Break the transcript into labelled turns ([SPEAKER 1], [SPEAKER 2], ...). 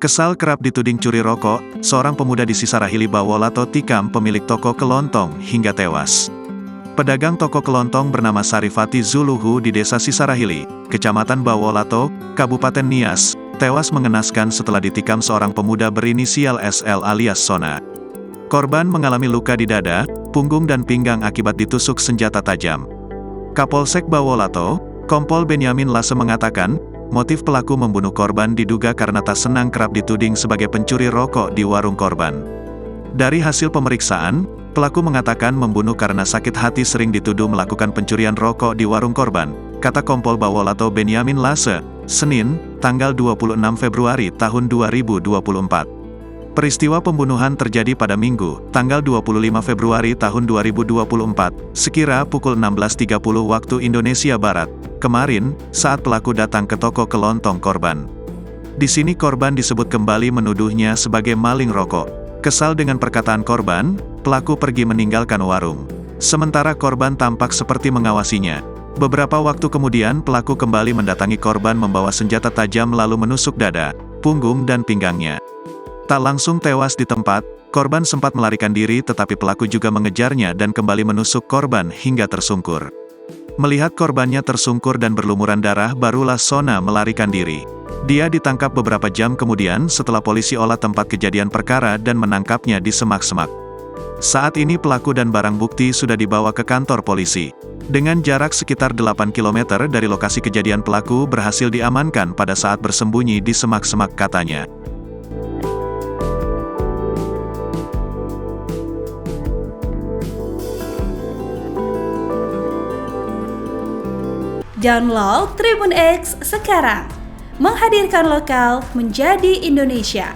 [SPEAKER 1] Kesal kerap dituding curi rokok, seorang pemuda di Sisarahili Bawolato tikam pemilik toko kelontong hingga tewas. Pedagang toko kelontong bernama Sarifati Zuluhu di desa Sisarahili, Kecamatan Bawolato, Kabupaten Nias, tewas mengenaskan setelah ditikam seorang pemuda berinisial SL alias Sona. Korban mengalami luka di dada, punggung dan pinggang akibat ditusuk senjata tajam. Kapolsek Bawolato, Kompol Benyamin Lase mengatakan, motif pelaku membunuh korban diduga karena tak senang kerap dituding sebagai pencuri rokok di warung korban. Dari hasil pemeriksaan, pelaku mengatakan membunuh karena sakit hati sering dituduh melakukan pencurian rokok di warung korban, kata Kompol Bawolato Benyamin Lase, Senin, tanggal 26 Februari tahun 2024. Peristiwa pembunuhan terjadi pada Minggu, tanggal 25 Februari tahun 2024, sekira pukul 16.30 waktu Indonesia Barat, kemarin, saat pelaku datang ke toko kelontong korban. Di sini korban disebut kembali menuduhnya sebagai maling rokok. Kesal dengan perkataan korban, pelaku pergi meninggalkan warung. Sementara korban tampak seperti mengawasinya. Beberapa waktu kemudian pelaku kembali mendatangi korban membawa senjata tajam lalu menusuk dada, punggung dan pinggangnya. Tak langsung tewas di tempat, korban sempat melarikan diri tetapi pelaku juga mengejarnya dan kembali menusuk korban hingga tersungkur. Melihat korbannya tersungkur dan berlumuran darah barulah Sona melarikan diri. Dia ditangkap beberapa jam kemudian setelah polisi olah tempat kejadian perkara dan menangkapnya di semak-semak. Saat ini pelaku dan barang bukti sudah dibawa ke kantor polisi. Dengan jarak sekitar 8 km dari lokasi kejadian pelaku berhasil diamankan pada saat bersembunyi di semak-semak katanya.
[SPEAKER 2] Download Tribun X sekarang, menghadirkan lokal menjadi Indonesia.